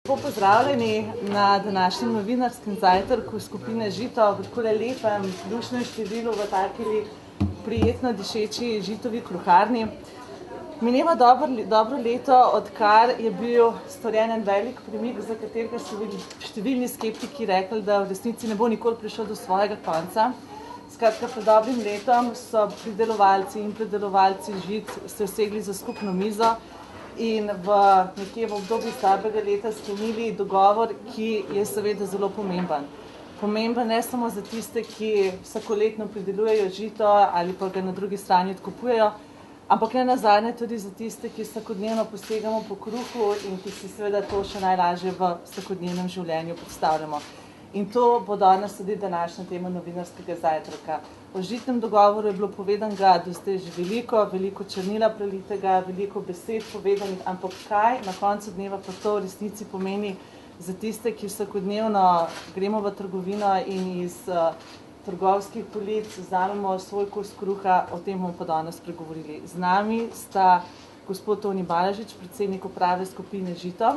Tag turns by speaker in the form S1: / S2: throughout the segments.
S1: Lepo pozdravljeni na današnjem novinarskem zajtrku skupine Žito v takole lepem, dušnem številu v takili prijetno dišeči Žitovi kruharni. Mineva dobro leto, odkar je bil storjen en velik premik, za katerega so bili številni skeptiki rekli, da v resnici ne bo nikoli prišel do svojega konca. Skratka, pred dobrim letom so pridelovalci in predelovalci žit se usegli za skupno mizo in nekje v obdobju slabega leta sklenili dogovor, ki je seveda zelo pomemben. Pomemben ne samo za tiste, ki vsakoletno pridelujejo žito ali pa ga na drugi strani odkupujejo, ampak ne nazadnje tudi za tiste, ki vsakodnevno posegamo po kruhu in ki si seveda to še najlažje v vsakodnevnem življenju predstavljamo. In to bo danes tudi današnja tema novinarskega zajtrka. O žitnem dogovoru je bilo povedanega do zdaj že veliko črnila prelitega, veliko besed povedanih, ampak kaj na koncu dneva pa to v resnici pomeni za tiste, ki vsakodnevno gremo v trgovino in iz trgovskih polic vzamemo svoj kos kruha, o tem bomo pa danes pregovorili. Z nami sta gospod Toni Balažič, predsednik uprave skupine Žito,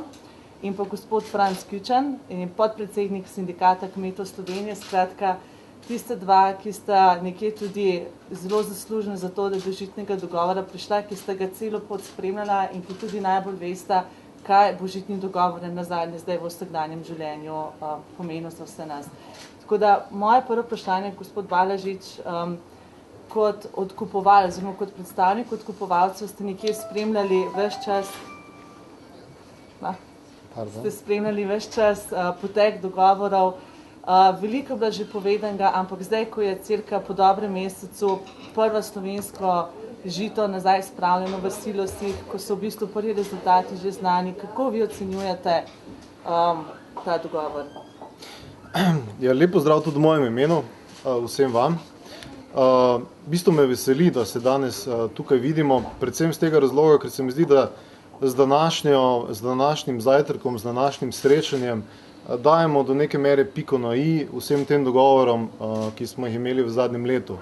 S1: in pa gospod Franc Kučan, podpredsednik sindikata kmetov Slovenije. Skratka, tiste dva, ki sta nekje tudi zelo zaslužni za to, da do žitnega dogovora prišla, ki sta ga celo pot spremljala in ki tudi najbolj vesta, kaj bo žitni dogovor nazadnje zdaj v vsakdanjem življenju pomenil za vse nas. Tako da, moje prvo vprašanje, gospod Balažič, kot odkupovalec, oziroma kot predstavnik odkupovalcev ste nekje spremljali ves čas potek dogovorov. Veliko je bilo že povedanega, ampak zdaj, ko je cirka po dobrem mesecu prvo slovensko žito nazaj spravljeno v silosih, ko so v bistvu prvi rezultati že znani, kako vi ocenjujete ta dogovor?
S2: Ja, lep pozdrav tudi v mojem imenu, vsem vam. V bistvu me veseli, da se danes tukaj vidimo, predvsem z tega razloga, ker se mi zdi, da z današnjim zajtrkom, z današnjim srečanjem dajemo do neke mere piko na i vsem tem dogovorom, ki smo jih imeli v zadnjem letu.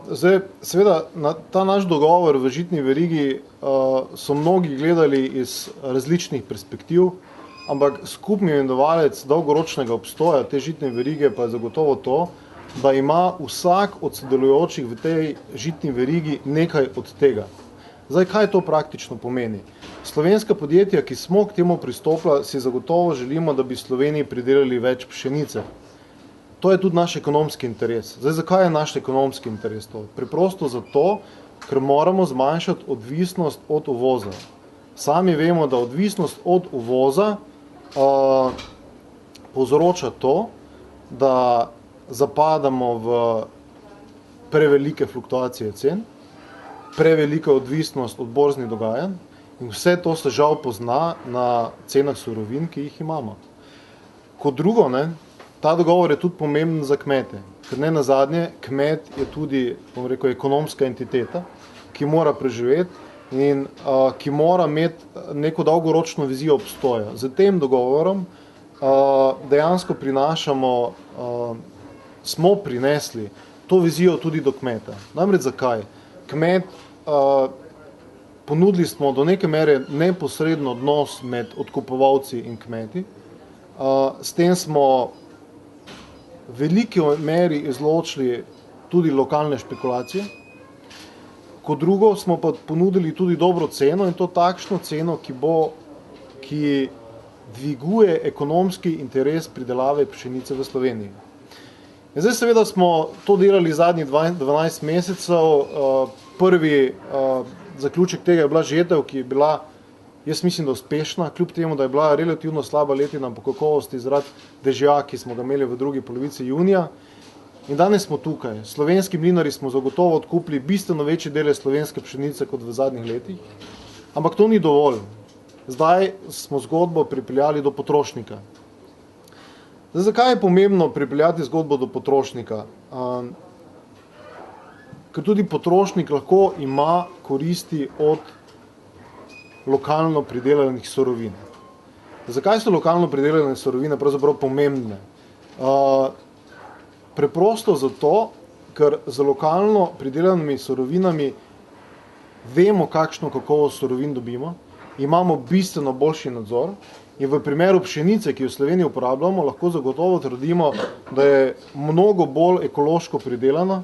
S2: Zdaj, seveda, na ta naš dogovor v žitni verigi so mnogi gledali iz različnih perspektiv, ampak skupni imenovalec dolgoročnega obstoja te žitne verige pa je zagotovo to, da ima vsak od sodelujočih v tej žitni verigi nekaj od tega. Zdaj, kaj to praktično pomeni? Slovenska podjetja, ki smo k temu pristopila, si zagotovo želimo, da bi v Sloveniji pridelali več pšenice. To je tudi naš ekonomski interes. Zdaj, zakaj je naš ekonomski interes to? Preprosto zato, ker moramo zmanjšati odvisnost od uvoza. Sami vemo, da odvisnost od uvoza povzroča to, da zapadamo v prevelike fluktuacije cen, prevelika odvisnost od borznih dogajanj in vse to se žal pozna na cenah surovin, ki jih imamo. Kot drugo, ta dogovor je tudi pomemben za kmete, ker ne nazadnje kmet je tudi, bom rekel, ekonomska entiteta, ki mora preživeti in ki mora imeti neko dolgoročno vizijo obstoja. Z tem dogovorom dejansko smo prinesli to vizijo tudi do kmeta. Namreč zakaj? Kmet, ponudili smo do neke mere neposredno odnos med odkupovalci in kmeti. S tem smo v veliki meri izločili tudi lokalne špekulacije. Kot drugo smo pa ponudili tudi dobro ceno in to takšno ceno, ki dviguje ekonomski interes pridelave pšenice v Sloveniji. In zdaj seveda smo to delali zadnjih 12 mesecev. Prvi zaključek tega je bila žetev, ki je bila, jaz mislim, da uspešna, kljub temu, da je bila relativno slaba letina po kakovosti zaradi dežja, ki smo ga imeli v drugi polovici junija. In danes smo tukaj. Slovenski mlinarji smo zagotovo odkupili bistveno večje dele slovenske pšenice kot v zadnjih letih, ampak to ni dovolj. Zdaj smo zgodbo pripeljali do potrošnika. Zdaj, zakaj je pomembno pripeljati zgodbo do potrošnika? Ker tudi potrošnik lahko ima koristi od lokalno pridelanih surovin. Zakaj so lokalno pridelane surovine pravzaprav pomembne? Preprosto zato, ker z lokalno pridelanimi surovinami vemo, kakšno kakovost surovin dobimo, imamo bistveno boljši nadzor In v primeru pšenice, ki jo v Sloveniji uporabljamo, lahko zagotovo trdimo, da je mnogo bolj ekološko pridelana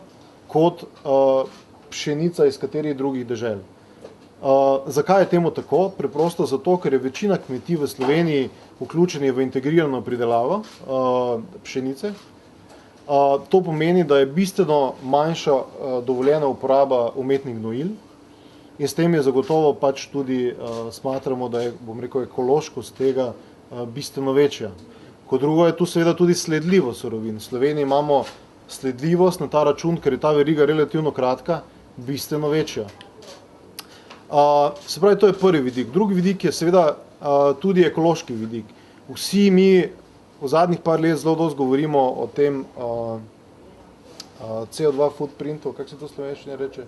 S2: kot pšenica iz katerih drugih dežel. Zakaj je temu tako? Preprosto zato, ker je večina kmetij v Sloveniji vključeni v integrirano pridelavo pšenice. To pomeni, da je bistveno manjša dovoljena uporaba umetnih gnojil in s tem je zagotovo pač tudi smatramo, da je, bom rekel, ekološkost tega bistveno večja. Kot drugo je tu seveda tudi sledljivost surovin. V Sloveniji imamo sledljivost na ta račun, ker je ta veriga relativno kratka, bistveno večja. Se pravi, to je prvi vidik. Drugi vidik je seveda tudi ekološki vidik. Vsi mi v zadnjih par let zelo dosti govorimo o tem CO2 footprintu, kako se to slovenščine reče?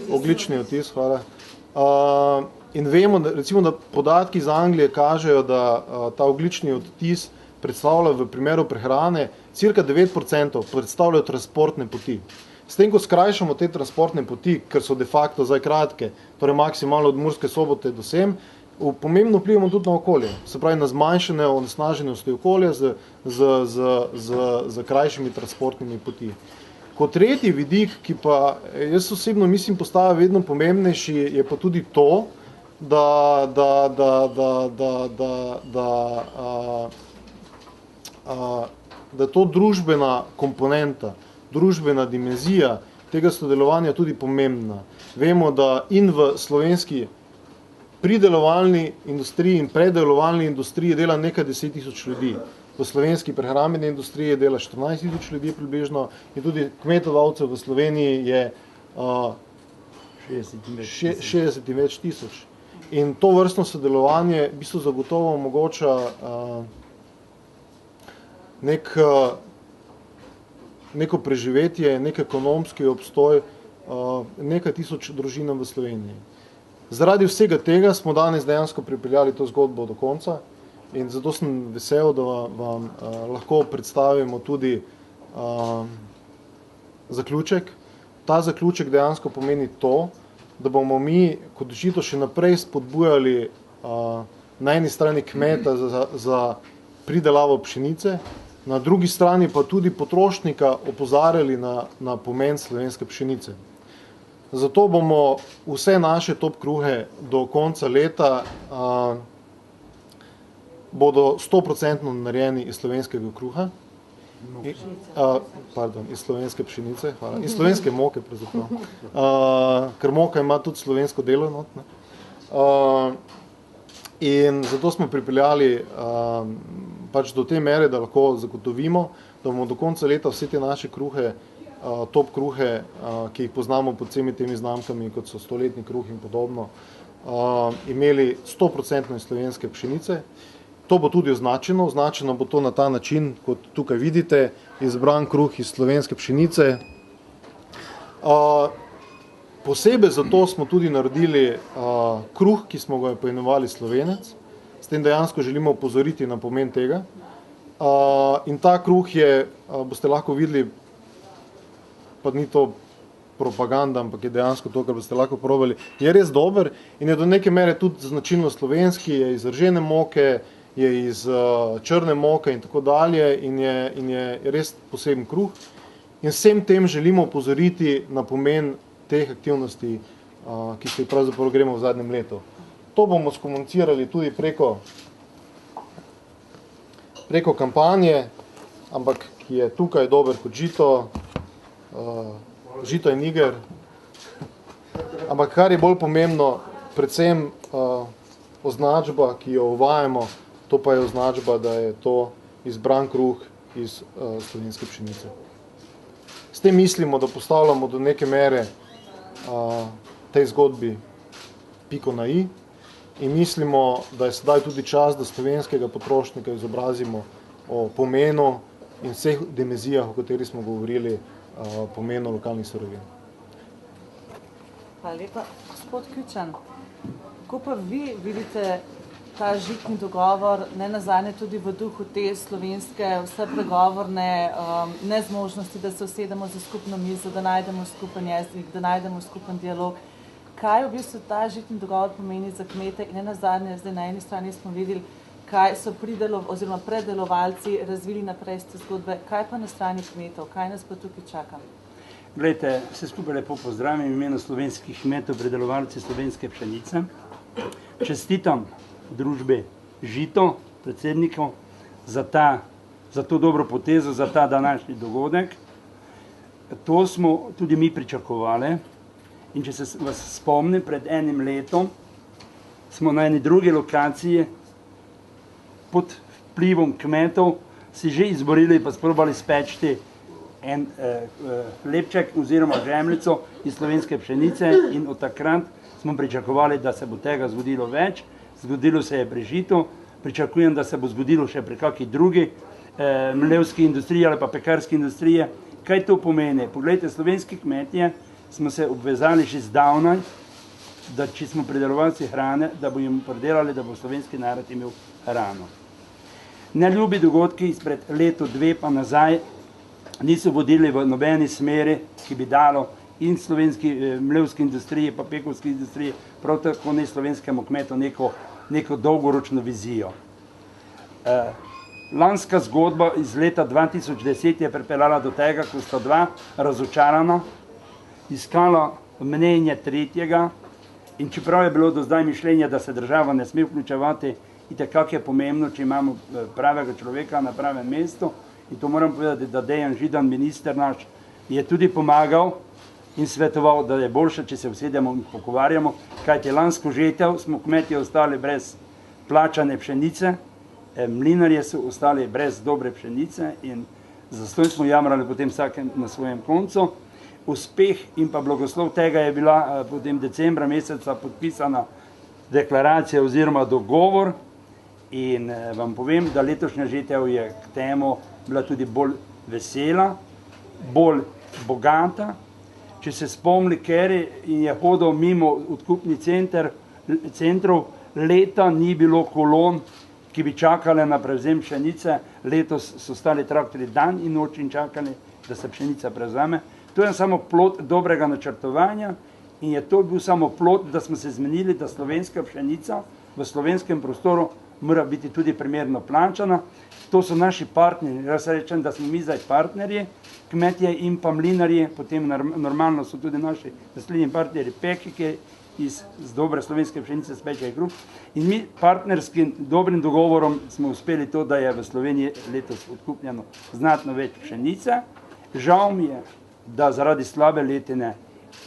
S2: Oglični odtis, hvala. In vemo, recimo, da podatki iz Anglije kažejo, da ta oglični odtis predstavlja v primeru prehrane cirka 9% predstavljajo transportne poti. S tem, ko skrajšamo te transportne poti, ker so de facto zdaj kratke, torej maksimalno od Murske Sobote do sem, pomembno vplivamo tudi na okolje. Se pravi, na zmanjšanje onesnaženosti okolja z krajšimi transportnimi poti. Kot tretji vidik, ki pa jaz osebno mislim postaja vedno pomembnejši, je pa tudi to, da je to družbena komponenta, družbena dimenzija tega sodelovanja tudi pomembna. Vemo, da in v slovenski pridelovalni industriji in predelovalni industriji dela nekaj 10.000 ljudi. V slovenski prehrambeni industriji dela 14.000 ljudi približno in tudi kmetovalcev v Sloveniji je 60 in več tisoč. In to vrstno sodelovanje v bistvu zagotovo omogoča neko preživetje, nek ekonomski obstoj nekaj tisoč družinam v Sloveniji. Zaradi vsega tega smo danes dejansko pripeljali to zgodbo do konca in zato sem vesel, da vam lahko predstavimo tudi zaključek. Ta zaključek dejansko pomeni to, da bomo mi kot Žito še naprej spodbujali na eni strani kmeta za pridelavo pšenice, na drugi strani pa tudi potrošnika opozarjali na pomen slovenske pšenice. Zato bomo vse naše top kruhe do konca leta bodo 100% narejeni iz slovenskega kruha. Iz slovenske pšenice, hvala. Iz slovenske moke, pravzaprav. Ker moka ima tudi slovensko delo not, ne. In zato smo pripeljali pač do te mere, da lahko zagotovimo, da bomo do konca leta vse te naše kruhe, top kruhe, ki jih poznamo pod vsemi temi znamkami, kot so stoletni kruh in podobno, imeli 100% slovenske pšenice. To bo tudi označeno. Označeno bo to na ta način, kot tukaj vidite, izbran kruh iz slovenske pšenice. Posebej zato smo tudi naredili kruh, ki smo ga poimenovali Slovenec. S tem dejansko želimo opozoriti na pomen tega. In ta kruh je, boste lahko videli, pa ni to propaganda, ampak je dejansko to, kar boste lahko probali, je res dober in je do neke mere tudi značilno slovenski, je iz ržene moke, je iz črne moke in tako dalje in je res poseben kruh. In vsem tem želimo opozoriti na pomen teh aktivnosti, ki se pravzaprav gremo v zadnjem letu. To bomo skomunicirali tudi preko kampanje, ampak ki je tukaj dober kot Žito, Žito in Niger. Ampak kar je bolj pomembno, predvsem označba, ki jo uvajamo, to pa je označba, da je to izbran kruh iz slovenske pšenice. S tem mislimo, da postavljamo do neke mere tej zgodbi piko na i in mislimo, da je sedaj tudi čas, da slovenskega potrošnika izobrazimo o pomenu in vseh dimenzijah, o katerih smo govorili, pomenu lokalnih surovin.
S1: Hvala lepa. Gospod Kučan, kako pa vi vidite ta žitni dogovor, ne nazadnje tudi v duhu te slovenske vse pregovorne nezmožnosti, da se usedemo za skupno mizo, da najdemo skupen jezik, da najdemo skupen dialog. Kaj v bistvu ta žitni dogovor pomeni za kmete in ne nazadnje, zdaj na eni strani smo videli, kaj so oziroma predelovalci razvili naprej z te zgodbe, kaj pa na strani kmetov, kaj nas pa tukaj čaka?
S3: Glejte, vse skupaj lepo pozdravim v imenu slovenskih kmetov, predelovalci slovenske pšenice. Čestitam družbi Žito, predsedniku, za to dobro potezo, za ta današnji dogodek. To smo tudi mi pričakovali in če se vas spomnim, pred enim letom smo na eni drugi lokaciji pod vplivom kmetov si že izborili pa sprobali spečti en lepček oziroma žemljico iz slovenske pšenice in od takrat smo pričakovali, da se bo tega zgodilo več. Zgodilo se je pri Žitu, pričakujem, da se bo zgodilo še pri kakšni drugi mlevski industriji ali pa pekarski industriji. Kaj to pomeni? Poglejte, slovenski kmetje smo se obvezali že zdavnaj, da če smo pridelovalci hrane, da bo jim pridelali, da bo slovenski narod imel hrano. Neljubi dogodki izpred leto, dve pa nazaj niso vodili v nobeni smeri, ki bi dalo in slovenski mlevski industriji, pa pekovski industriji, prav tako ne slovenskemu kmetu neko dolgoročno vizijo. Lanska zgodba iz leta 2010 je pripeljala do tega, ko sta dva razočarana iskala mnenje tretjega in čeprav je bilo do zdaj mišljenje, da se država ne sme vključevati, itekako je pomembno, če imamo pravega človeka na pravem mestu. In to moram povedati, da Dejan Židan, minister naš, je tudi pomagal in svetoval, da je boljše, če se usedemo in pogovarjamo, kajti lansko žetev smo kmetje ostali brez plačane pšenice, mlinarje so ostali brez dobre pšenice in zastonj smo jamrali potem vsakem na svojem koncu. Uspeh in pa blagoslov tega je bila potem decembra meseca podpisana deklaracija oziroma dogovor in vam povem, da letošnja žetev je k temu bila tudi bolj vesela, bolj bogata. Če se spomni, ker je hodil mimo odkupni centrov, leta ni bilo kolon, ki bi čakali na prevzem pšenice. Letos so stali traktorji dan in noč in čakali, da se pšenica prevzame. To je samo plod dobrega načrtovanja in je to bil samo plod, da smo se zmenili, da slovenska pšenica v slovenskem prostoru mora biti tudi primerno plačana. To so naši partnerji, jaz rečem, da smo mi zdaj partnerji, kmetje in pa mlinarji, potem normalno so tudi naši naslednji partnerji peki, ki iz dobre slovenske pšenice speče kruh. In mi partnerskim dobrim dogovorom smo uspeli to, da je v Sloveniji letos odkupljeno znatno več pšenice. Žal mi je, da zaradi slabe letine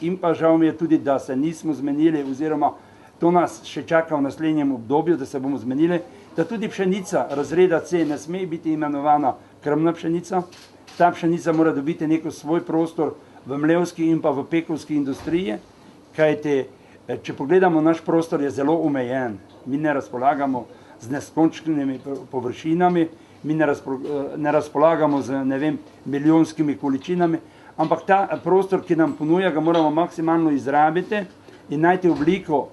S3: in pa žal mi je tudi, da se nismo zmenili oziroma to nas še čaka v naslednjem obdobju, da se bomo zmenili, da tudi pšenica razreda C ne sme biti imenovana krmna pšenica. Ta pšenica mora dobiti neko svoj prostor v mlevski in pa v pekovski industriji, kajti če pogledamo, naš prostor je zelo omejen. Mi ne razpolagamo z neskončnimi površinami, mi ne razpolagamo z, ne vem, milijonskimi količinami, ampak ta prostor, ki nam ponuja, ga moramo maksimalno izrabiti in najti obliko,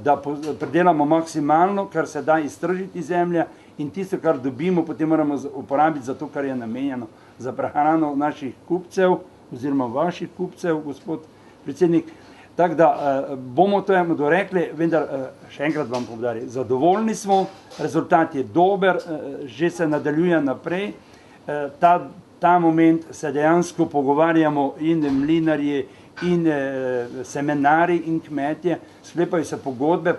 S3: da pridelamo maksimalno, kar se da iztržiti zemlje in tisto, kar dobimo, potem moramo uporabiti za to, kar je namenjeno za prehrano naših kupcev oziroma vaših kupcev, gospod predsednik. Tako da bomo to dorekli, vendar še enkrat vam povdarim, zadovoljni smo, rezultat je dober, že se nadaljuje naprej. Ta moment se dejansko pogovarjamo in mlinarji, in semenari in kmetje, sklepajo se pogodbe,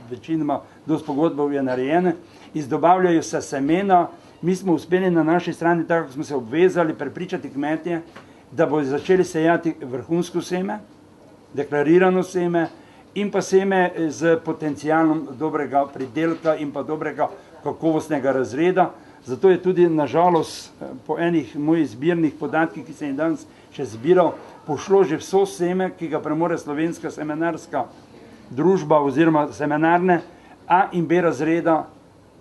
S3: večinoma dosti pogodbov je narejene, izdobavljajo se semena. Mi smo uspeli na naši strani, tako smo se obvezali, prepričati kmetje, da bodo začeli sejati vrhunsko seme, deklarirano seme in pa seme z potencialom dobrega pridelka in pa dobrega kakovostnega razreda. Zato je tudi nažalost po enih mojih zbirnih podatkih, ki sem jih danes še zbiral, pošlo že vso seme, ki ga premore slovenska semenarska družba oziroma semenarne A in B razreda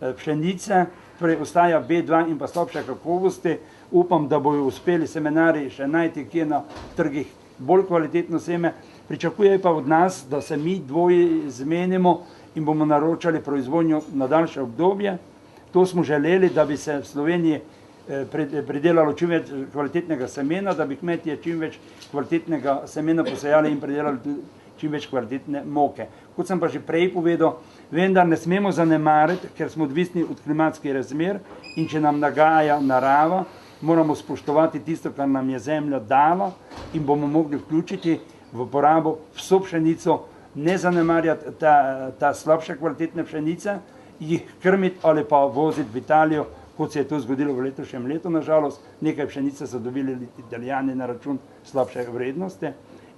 S3: pšenice, torej ostaja B2 in pa slabše kakovosti. Upam, da bojo uspeli semenari še najti kje na trgih bolj kvalitetno seme. Pričakujejo pa od nas, da se mi dvoji zmenimo in bomo naročali proizvodnjo na daljše obdobje. To smo želeli, da bi se v Sloveniji pridelalo čim več kvalitetnega semena, da bi kmetje čim več kvalitetnega semena posejali in pridelali čim več kvalitetne moke. Kot sem pa že prej povedal, vendar ne smemo zanemariti, ker smo odvisni od klimatskih razmer in če nam nagaja narava, moramo spoštovati tisto, kar nam je zemlja dala in bomo mogli vključiti v porabo vso pšenico, ne zanemarjati ta slabše kvalitetne pšenice, jih krmiti ali pa voziti v Italijo, kot se je to zgodilo v letošnjem letu, nažalost. Nekaj pšenice so dobili Italijani na račun slabše vrednosti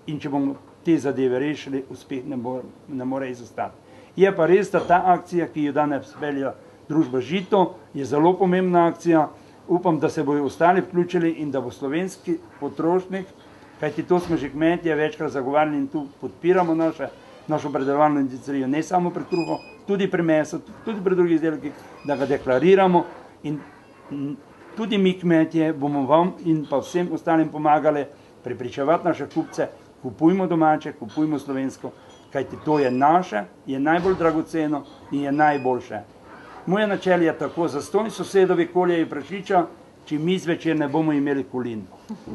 S3: in če bomo te zadeve rešili, uspeh ne more izostati. Je pa res, da ta akcija, ki jo danes pelje družba Žito, je zelo pomembna akcija. Upam, da se bojo ostali vključili in da bo slovenski potrošnik, kajti to smo že kmetje večkrat zagovarjali in tu podpiramo našo predelovalno industrijo, ne samo pri kruhu, tudi pri mesu, tudi pri drugih izdelkih, da ga deklariramo in tudi mi kmetje bomo vam in pa vsem ostalim pomagali prepričevati naše kupce, kupujmo domače, kupujmo slovensko, kajti to je naše, je najbolj dragoceno in je najboljše. Moje načelo je tako, zastonj sosedovi koljejo prašiča, če mi zvečer ne bomo imeli kolin.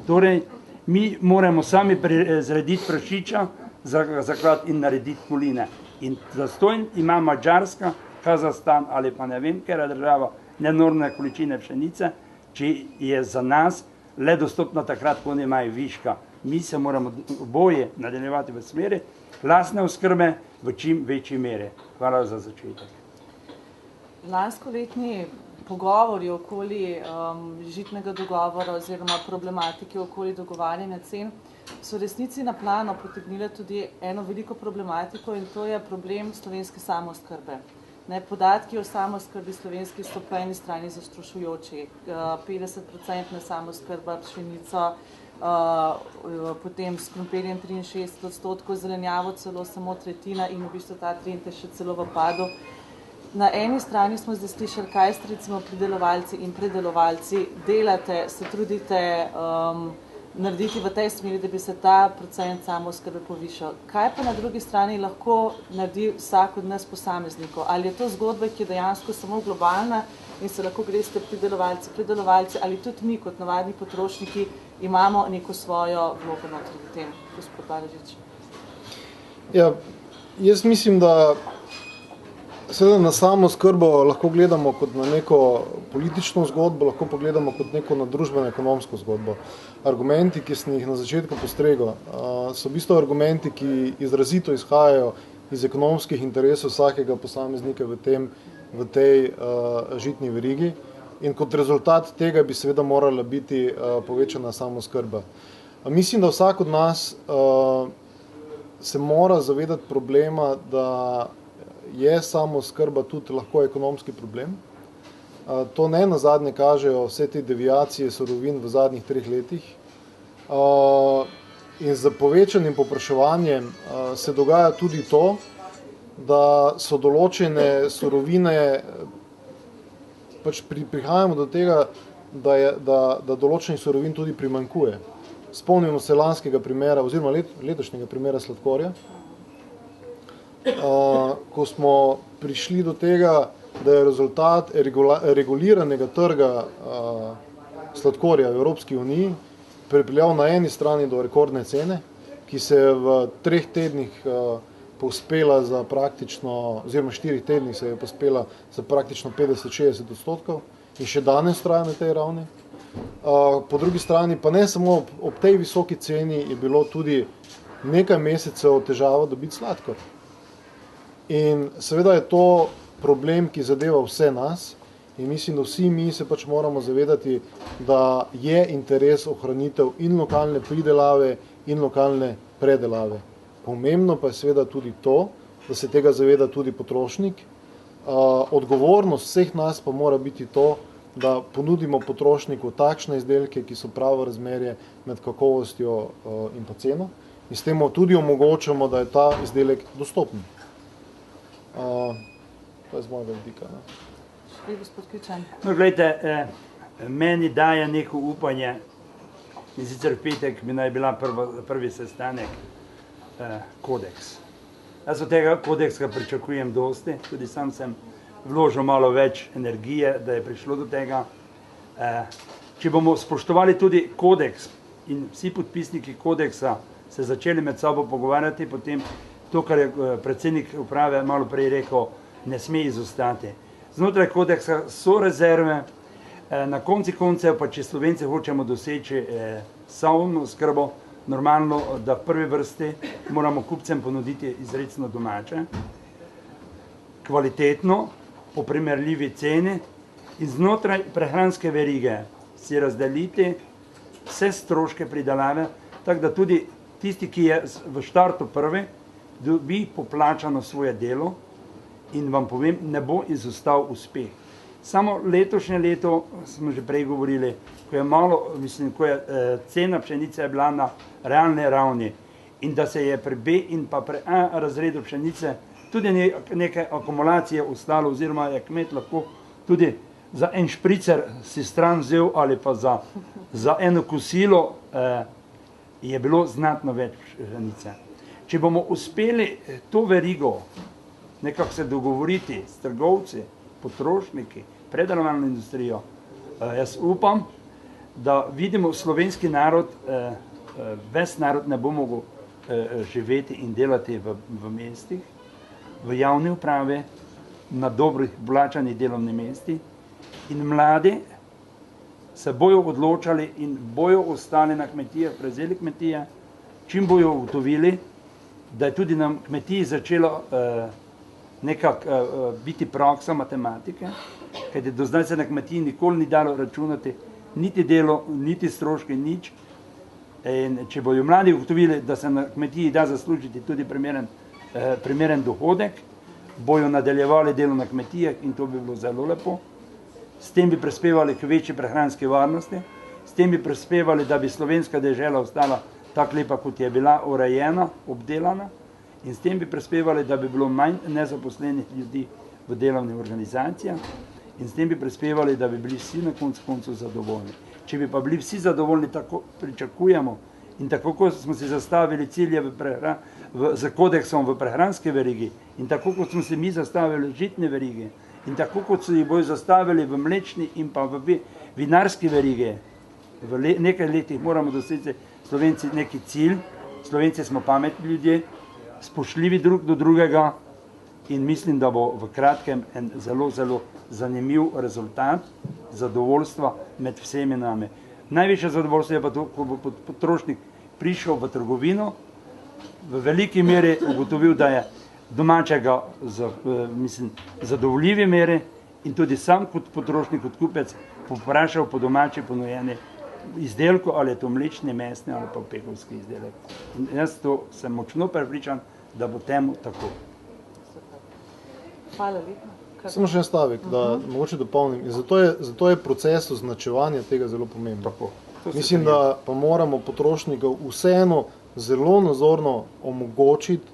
S3: Torej, mi moramo sami zrediti prašiča, zaklati in narediti koline. In zastonj ima Madžarska, Kazahstan ali pa ne vem, ker je država nenormne količine pšenice, če je za nas le dostopna takrat, ko nemajo viška. Mi se moramo oboje nadaljevati v smeri lastne oskrbe v čim večji meri. Hvala za začetek.
S1: Lanskoletni pogovori okoli žitnega dogovora oziroma problematike okoli dogovarjanja cen so resnici na plano potegnile tudi eno veliko problematiko in to je problem slovenske samooskrbe. Podatki o samooskrbi slovenski so po eni strani zastrašujoči. 50% samooskrba pšenico, potem s krompirjem 63%, zelenjavo celo samo tretjina in v bistvu ta trend je še celo v padu. Na eni strani smo zdaj slišali, kaj ste recimo pridelovalci in predelovalci delate, se trudite narediti v tej smeri, da bi se ta procent samooskrbe povišal. Kaj pa na drugi strani lahko naredi vsak od nas posameznikov? Ali je to zgodba, ki je dejansko samo globalna in se lahko greste predelovalci, ali tudi mi kot navadni potrošniki imamo neko svojo vlogo notri v tem, gospod Balažič?
S2: Ja, jaz mislim, da seveda na samooskrbo lahko gledamo kot na neko politično zgodbo, lahko pogledamo kot neko na družbeno-ekonomsko zgodbo. Argumenti, ki sem jih na začetku postregel, so v bistvu argumenti, ki izrazito izhajajo iz ekonomskih interesov vsakega posameznika v tej žitni verigi in kot rezultat tega bi seveda morala biti povečana samooskrba. Mislim, da vsak od nas se mora zavedati problema, da je samooskrba tudi lahko ekonomski problem. To ne nazadnje kažejo vse te deviacije surovin v zadnjih 3 letih. In z povečanim povpraševanjem se dogaja tudi to, da so določene surovine, pač prihajamo do tega, da določenih surovin tudi primanjkuje. Spomnimo se lanskega primera oziroma letošnjega primera sladkorja, ko smo prišli do tega, da je rezultat reguliranega trga sladkorja v Evropski uniji pripeljal na eni strani do rekordne cene, ki se je v 3 tednih povzpela za praktično, oziroma 4 tednih se je povzpela za praktično 50-60% in še danes traja na tej ravni. Po drugi strani pa ne samo ob tej visoki ceni je bilo tudi nekaj mesecev težava dobiti sladkor. In seveda je to problem, ki zadeva vse nas in mislim, da vsi mi se pač moramo zavedati, da je interes ohranitev in lokalne pridelave in lokalne predelave. Pomembno pa je seveda tudi to, da se tega zaveda tudi potrošnik. Odgovornost vseh nas pa mora biti to, da ponudimo potrošniku takšne izdelke, ki so pravo razmerje med kakovostjo in pa ceno in s tem tudi omogočamo, da je ta izdelek dostopen. To je z mojega vidika.
S3: No, gledajte, meni daje neko upanje in sicer v petek bi naj bila prvi sestanek kodeks. Jaz od tega kodeksa pričakujem dosti, tudi sam sem vložil malo več energije, da je prišlo do tega. Če bomo spoštovali tudi kodeks in vsi podpisniki kodeksa se začeli med sabo pogovarjati, potem to, kar je predsednik uprave malo prej rekel, ne sme izostati. Znotraj kodeksa so rezerve, na konci koncev pa, če Slovenci hočemo doseči samooskrbo, normalno, da v prvi vrsti moramo kupcem ponuditi izrecno domače, kvalitetno, po primerljivi ceni in znotraj prehranske verige si razdeliti vse stroške pridelave, tako da tudi tisti, ki je v štartu prvi, dobi poplačano svoje delo in vam povem, ne bo izostal uspeh. Samo letošnje leto, smo že prej govorili, ko je malo, mislim, ko je cena pšenice je bila na realni ravni in da se je pri B in pa pri A razredu pšenice tudi nekaj akumulacije ostalo, oziroma je kmet lahko tudi za en špricer si stran vzel ali pa za eno kosilo, je bilo znatno več pšenice. Če bomo uspeli to verigo nekako se dogovoriti s trgovci, potrošniki, predelovalno industrijo, jaz upam, da vidimo slovenski narod, ves narod ne bo mogel živeti in delati v mestih, v javni upravi, na dobrih plačanih delovnih mestih in mladi se bojo odločali in bojo ostali na kmetijah, prevzeli kmetije, čim bojo ugotovili, da je tudi na kmetiji začelo nekako biti praksa matematike, kajti do zdaj se na kmetiji nikoli ni dalo računati niti delo, niti stroške, nič. In če bojo mladi ugotovili, da se na kmetiji da zaslužiti tudi primeren dohodek, bojo nadaljevali delo na kmetijah in to bi bilo zelo lepo. S tem bi prispevali k večji prehranski varnosti, s tem bi prispevali, da bi slovenska dežela ostala tako lepa, kot je bila urejena, obdelana, in s tem bi prispevali, da bi bilo manj nezaposlenih ljudi v delovnih organizacijah in s tem bi prispevali, da bi bili vsi na koncu zadovoljni. Če bi pa bili vsi zadovoljni, tako pričakujemo in tako, kot smo si zastavili cilje z kodeksom v prehranski verigi in tako, kot smo si mi zastavili žitne verigi in tako, kot so jih bojo zastavili v mlečni in pa v vinarski verigi, v nekaj letih moramo doseči Slovenci neki cilj. Slovenci smo pametni ljudje, spoštljivi drug do drugega in mislim, da bo v kratkem en zelo, zelo zanimiv rezultat zadovoljstva med vsemi nami. Največje zadovoljstvo je pa to, ko bo potrošnik prišel v trgovino, v veliki meri ugotovil, da je domačega zadovoljivi meri in tudi sam kot potrošnik, kot kupec povprašal po domači ponujeni izdelku, ali je to mlečni, mesni ali pa pekovski izdelek. In jaz to sem močno prepričan, da bo temu tako.
S1: Hvala lepa.
S2: Samo še en stavek, da mogoče dopolnim. In zato je proces označevanja tega zelo pomemben. Mislim, da pa moramo potrošnikov vseeno zelo nazorno omogočiti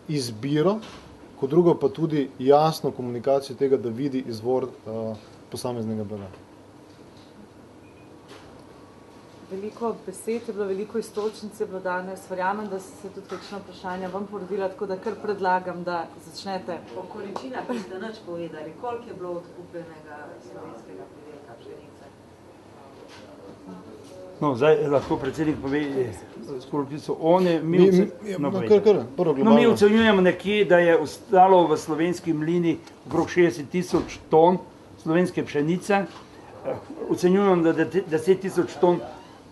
S2: izbiro, kot drugo pa tudi jasno komunikacijo tega, da vidi izvor posameznega blaga.
S1: Veliko besed je bilo, veliko iztočnic je bilo danes. Verjamem, da ste se tudi kakšno vprašanje vam porodila, tako da kar predlagam, da začnete.
S4: Po količinah ste nič povedali, koliko je bilo odkupljenega slovenskega pridelka pšenice?
S3: No, zdaj lahko predsednik pove, koliko so oni, mi ocenjujemo nekje, da je ostalo v slovenski mlini okrog 60.000 ton slovenske pšenice. Ocenjujemo, da 10.000 ton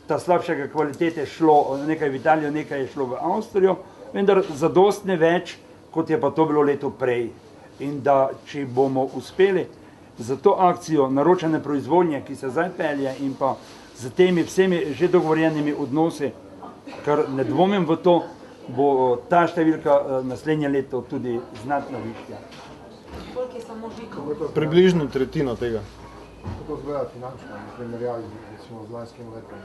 S3: ta slabšega kvalitete šlo nekaj v Italijo, nekaj je šlo v Avstrijo, vendar zadostne več, kot je pa to bilo leto prej. In da če bomo uspeli za to akcijo naročene proizvodnje, ki se zdaj pelje in pa z temi vsemi že dogovorjenimi odnosi, kar ne dvomim v to, bo ta številka naslednje leto tudi znatno višja.
S4: Koliko je samo žito?
S2: Približno tretjina tega.
S5: Kako izgleda finančno, v primerjavi z lanskim letom?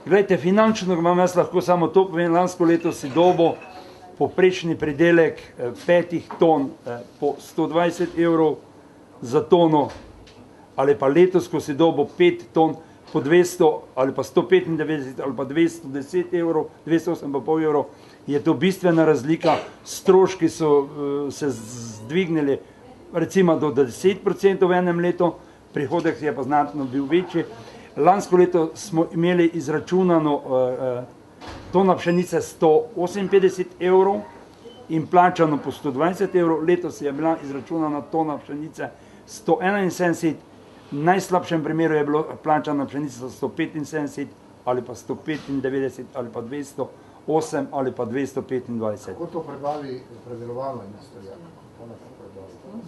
S3: Glejte, finančno vam jaz lahko samo to povem, lansko leto si dobo poprečni pridelek 5 ton po 120 evrov za tono, ali pa letos, ko si dobo 5 ton po 200 ali pa 195 ali pa 210 evrov, 208,5 evrov, je to bistvena razlika. Stroški so se zdvignili recimo do 10% v enem letu, prihodek je pa znatno bil večji. Lansko leto smo imeli izračunano tona pšenice 158 evrov in plačano po 120 evrov, letos je bila izračunana tona pšenice 171, v najslabšem primeru je bilo plačana pšenica 175 ali pa 195 ali pa 208 ali pa 225.
S5: Kako to prebavi predelovalna industrija?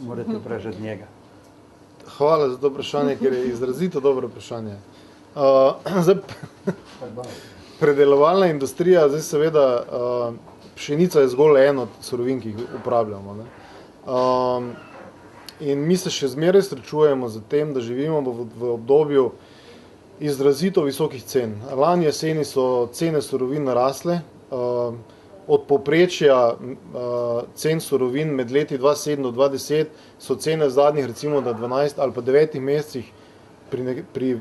S3: Morate vprašati njega.
S2: Hvala za to vprašanje, ker je izrazito dobro vprašanje. Zdaj, predelovalna industrija, zdaj seveda pšenica je zgolj eno od surovin, ki jih uporabljamo. Ne? In mi se še zmeraj srečujemo z tem, da živimo v obdobju izrazito visokih cen. Lani jeseni so cene surovin narasle, od povprečja cen surovin med leti 2007 do 2010 so cene zadnjih recimo na 12 ali pa 9 mesecih pri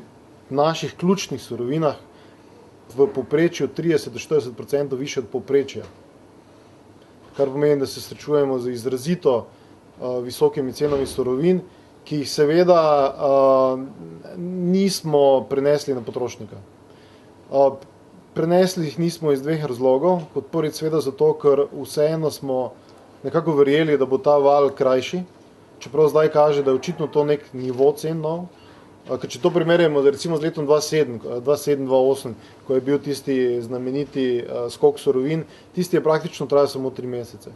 S2: naših ključnih surovinah v povprečju 30 do 40% više od povprečja. Kar pomeni, da se srečujemo z izrazito visokimi cenami surovin, ki jih seveda nismo prenesli na potrošnika. Prenesli jih nismo iz dveh razlogov. Kot prvič seveda zato, ker vseeno smo nekako verjeli, da bo ta val krajši, čeprav zdaj kaže, da je očitno to nek nivo cen nov. Ker če to primerjamo recimo z letom 2007-2008, ko je bil tisti znameniti skok surovin, tisti je praktično trajal samo 3 mesece.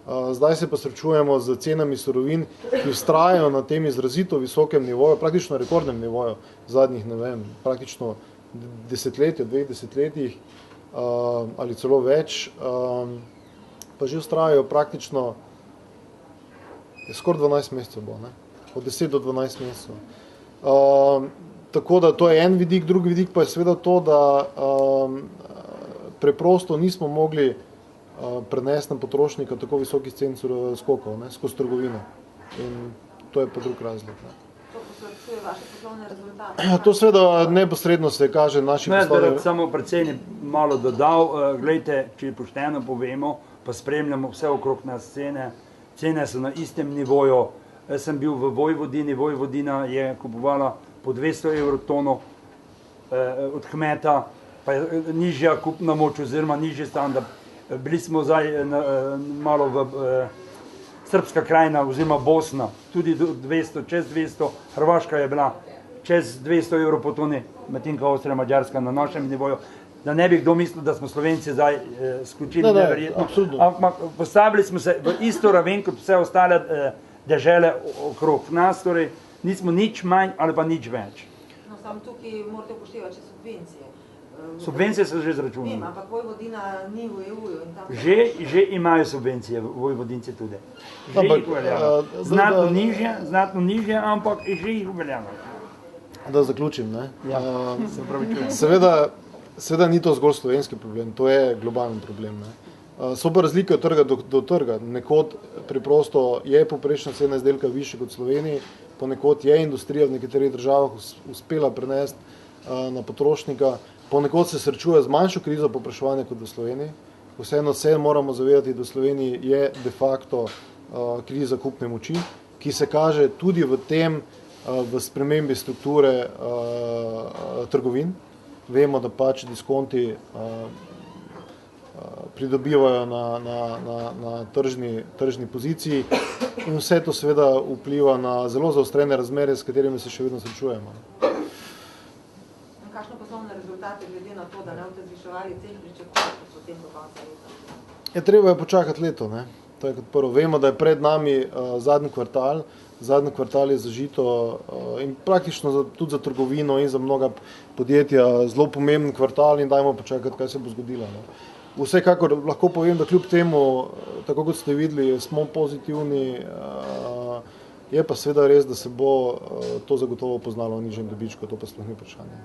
S2: Zdaj se pa srečujemo z cenami surovin, ki vztrajajo na tem izrazito visokem nivoju, praktično rekordnem nivoju zadnjih, ne vem, praktično desetletju, 2 desetletjih ali celo več, pa že vztrajajo praktično skoraj 12 mesecev bo, ne? Od 10 do 12 mesecev. Tako da to je en vidik, drugi vidik pa je seveda to, da preprosto nismo mogli prenesti na potrošnika tako visokih cen skokov, ne, skozi trgovino. In to je pa drug razlog. Ne.
S4: To poslabšuje vaše poslovne rezultate?
S2: To seveda neposredno se kaže naši poslovne...
S3: Jaz bi samo predsednik malo dodal, glejte, če pošteno povemo, pa spremljamo vse okrog nas cene. Cene so na istem nivoju. Jaz sem bil v Vojvodini, Vojvodina je kupovala po 200 evrov tono od kmeta, pa je nižja kupna moč oziroma nižji standard. Bili smo zdaj malo v Srpska krajina oziroma Bosna, tudi do 200, čez 200, Hrvaška je bila čez 200 evrov po toni, medtem ko Avstrija, Mađarska na našem nivoju. Da ne bi kdo mislil, da smo Slovenci zdaj skočili neverjetno. Ampak postavili smo se v isto raven kot vse ostale dežele okrog nas, torej nismo nič manj ali pa nič več.
S4: No, samo tukaj morate upoštevati še subvencije.
S3: Subvencije so že zračunali.
S4: Vem, ampak Vojvodina ni v EU-ju in tam...
S3: Že imajo subvencije, Vojvodinci tudi. Že jih uveljavljajo. Znatno nižje, ampak že jih uveljavljajo.
S2: Da zaključim, ne?
S3: Ja, se upravičujem.
S2: Seveda ni to zgolj slovenski problem, to je globalen problem, ne? So pa razlike od trga do trga. Nekod preprosto je povprečna cena izdelka višja kot v Sloveniji, ponekod je industrija v nekaterih državah uspela prenesti na potrošnika, ponekod se srečuje z manjšo krizo povpraševanja kot v Sloveniji. Vseeno se moramo zavedati, da v Sloveniji je de facto kriza kupne moči, ki se kaže tudi v tem, v spremembi strukture trgovin. Vemo, da pač diskonti pridobivajo na tržni poziciji in vse to seveda vpliva na zelo zaostrene razmere, s katerimi se še vedno srečujemo.
S4: Kakšne poslovne rezultate glede na to, da ne boste zviševali cen, pričakujete potem do konca leta?
S2: Treba je počakati leto, ne? To je kot prvo. Vemo, da je pred nami zadnji kvartal je za žito in praktično tudi za trgovino in za mnoga podjetja zelo pomemben kvartal in dajmo počakati, kaj se bo zgodilo. Ne? Vsekakor lahko povem, da kljub temu, tako kot ste videli, smo pozitivni, je pa seveda res, da se bo to zagotovo poznalo v nižjem dobičku, to pa sploh ni vprašanje.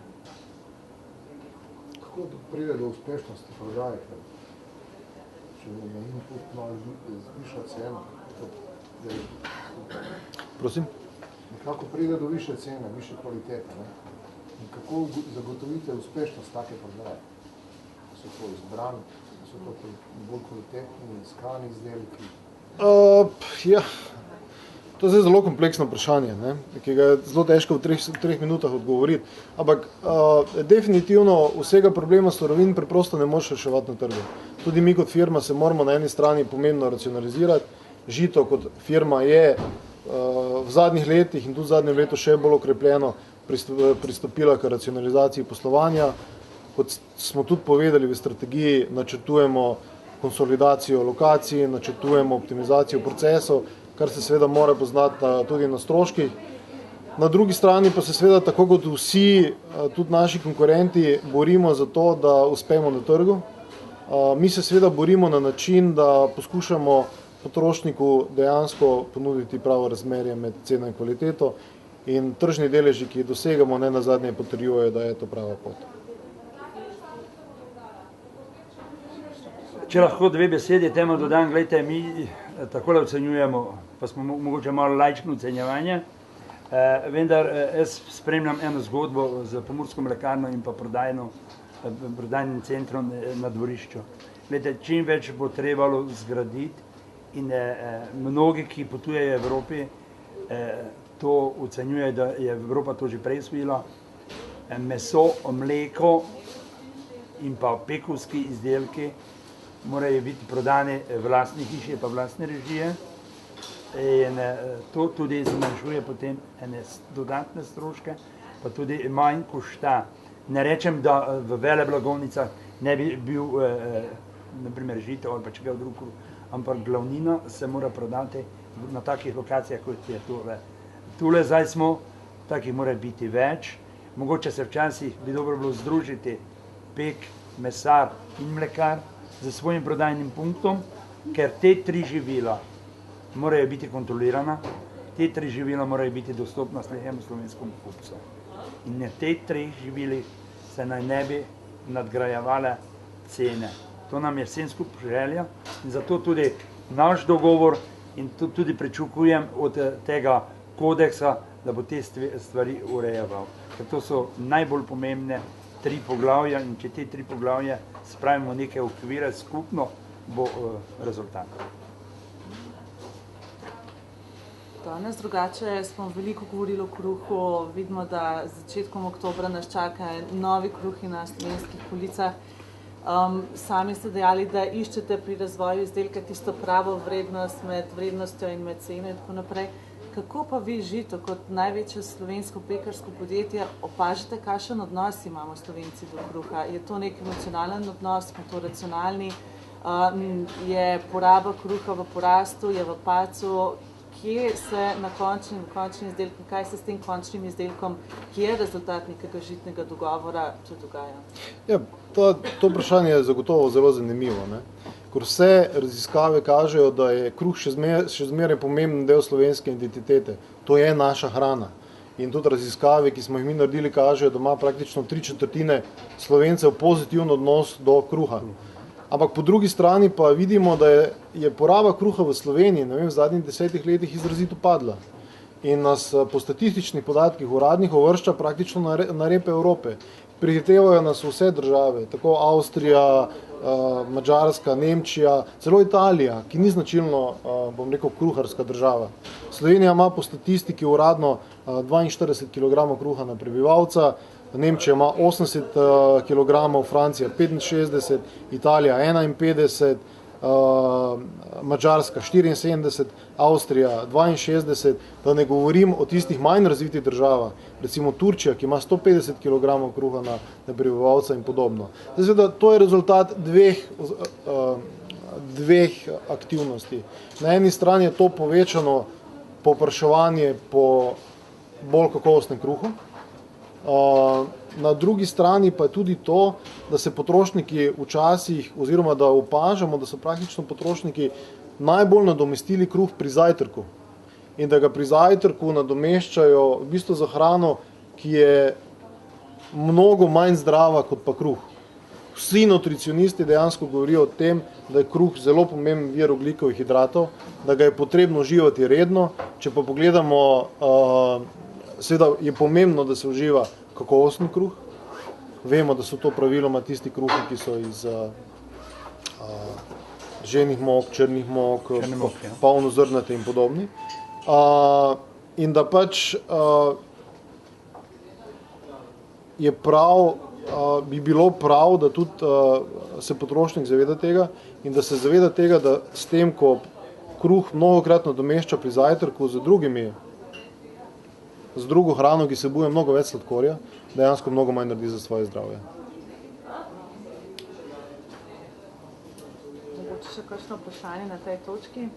S5: Kako pride do uspešnosti prodaje? Če je inputno zviša cena? Prosim? Kako pride do više cene, više kvalitete? Ne? In kako zagotovite uspešnost take prodaje? So to izbrani, so to bolj kvalitetni, iskani izdelki?
S2: Ja, to je zelo kompleksno vprašanje, ne? Ki ga je zelo težko v treh minutah odgovoriti. Ampak definitivno vsega problema surovin preprosto ne moreš reševati na trgu. tudi mi kot firma se moramo na eni strani pomembno racionalizirati. Žito kot firma je v zadnjih letih in tudi v zadnjem letu še bolj okrepljeno pristopila k racionalizaciji poslovanja. Kot smo tudi povedali v strategiji, načrtujemo konsolidacijo lokacij, načrtujemo optimizacijo procesov, kar se seveda mora poznati tudi na stroških. Na drugi strani pa se seveda tako kot vsi, tudi naši konkurenti, borimo za to, da uspemo na trgu. Mi se seveda borimo na način, da poskušamo potrošniku dejansko ponuditi pravo razmerje med ceno in kvaliteto in tržni deleži, ki jih dosegamo, ne nazadnje potrjujejo, da je to prava pot.
S3: Če lahko dve besedi temu dodam, gledajte, mi takole ocenjujemo, pa smo mogoče malo laično ocenjevanje, vendar jaz spremljam eno zgodbo z Pomursko mlekarno in pa prodajnim centrom na dvorišču. Gledajte, čim več bo trebalo zgraditi in mnogi, ki potujejo v Evropi, to ocenjujejo, da je Evropa to že prej osvojila. Meso, mleko in pa pekovski izdelki morajo biti prodane v lastni hiši, pa v lastne režije. In to tudi zmanjšuje potem ene dodatne stroške, pa tudi manj košta. Ne rečem, da v veleblagovnicah ne bi bil, naprimer, žito ali pa čega drugega, ampak glavnina se mora prodati na takih lokacijah, kot je tole. Tule zdaj smo, takih mora biti več. Mogoče se včasih bi dobro bilo združiti pek, mesar in mlekar z svojim prodajnim punktom, ker te tri živila morajo biti kontrolirana, te tri živila morajo biti dostopna slednjemu slovenskemu kupcu. In na te tri živili se naj ne bi nadgrajevale cene. To nam je vsem skupaj želja in zato tudi naš dogovor in tudi pričakujem od tega kodeksa, da bo te stvari urejeval. Ker to so najbolj pomembne tri poglavja in če te tri poglavje spravimo neke okvire skupno, bo rezultat.
S1: Danes drugače smo veliko govorili o kruhu, vidimo, da z začetkom oktobra nas čaka novi kruhi na slovenskih policah. Sami ste dejali, da iščete pri razvoju izdelka tisto pravo vrednost med vrednostjo in med ceno in tako naprej. Kako pa vi Žito, kot največje slovensko pekarsko podjetje, opažate, kakšen odnos imamo Slovenci do kruha? Je to nek emocionalen odnos, smo to racionalni? Je poraba kruha v porastu, je v padcu? Kje se na končni izdelek, kaj se s tem končnim izdelkom, kje je rezultat nekega žitnega dogovora, če dogaja?
S2: Ja, to vprašanje je zagotovo zelo zanimivo, ne? Ker vse raziskave kažejo, da je kruh še zmeraj pomemben del slovenske identitete. To je naša hrana. In tudi raziskave, ki smo jih mi naredili, kažejo, da ima praktično 3/4 Slovencev pozitiven odnos do kruha. Ampak po drugi strani pa vidimo, da je poraba kruha v Sloveniji, ne vem, v zadnjih 10 letih izrazito padla. In nas po statističnih podatkih uradnih uvršča praktično na rep Evrope. Prihitevajo nas vse države, tako Avstrija, Madžarska, Nemčija, celo Italija, ki ni značilno, bom rekel, kruharska država. Slovenija ima po statistiki uradno 42 kg kruha na prebivalca, Nemčija ima 80 kg, Francija 65, Italija 51, Madžarska 74, Avstrija 62, da ne govorim o tistih manj razvitih državah, recimo Turčija, ki ima 150 kg kruha na prebivalca in podobno. Zdaj, to je rezultat dveh aktivnosti. Na eni strani je to povečano povpraševanje po bolj kakovostnem kruhu, na drugi strani pa je tudi to, da se potrošniki včasih, oziroma da opažamo, da so praktično potrošniki najbolj nadomestili kruh pri zajtrku in da ga pri zajtrku nadomeščajo v bistvu za hrano, ki je mnogo manj zdrava kot pa kruh. Vsi nutricionisti dejansko govorijo o tem, da je kruh zelo pomemben vir ogljikovih hidratov, da ga je potrebno uživati redno. Če pa pogledamo, seveda je pomembno, da se uživa kakovostni kruh. Vemo, da so to praviloma tisti kruhi, ki so iz ženih mok, črnih mok, polnozrnate in podobni. In da pač je prav bi bilo prav, da tudi se potrošnik zaveda tega in da se zaveda tega, da s tem, ko kruh mnogokrat nadomešča pri zajtrku z drugo hrano, ki vsebuje mnogo več sladkorja, dejansko mnogo manj naredi za svoje zdravje.
S1: Mogoče še kakšno vprašanje na tej točki?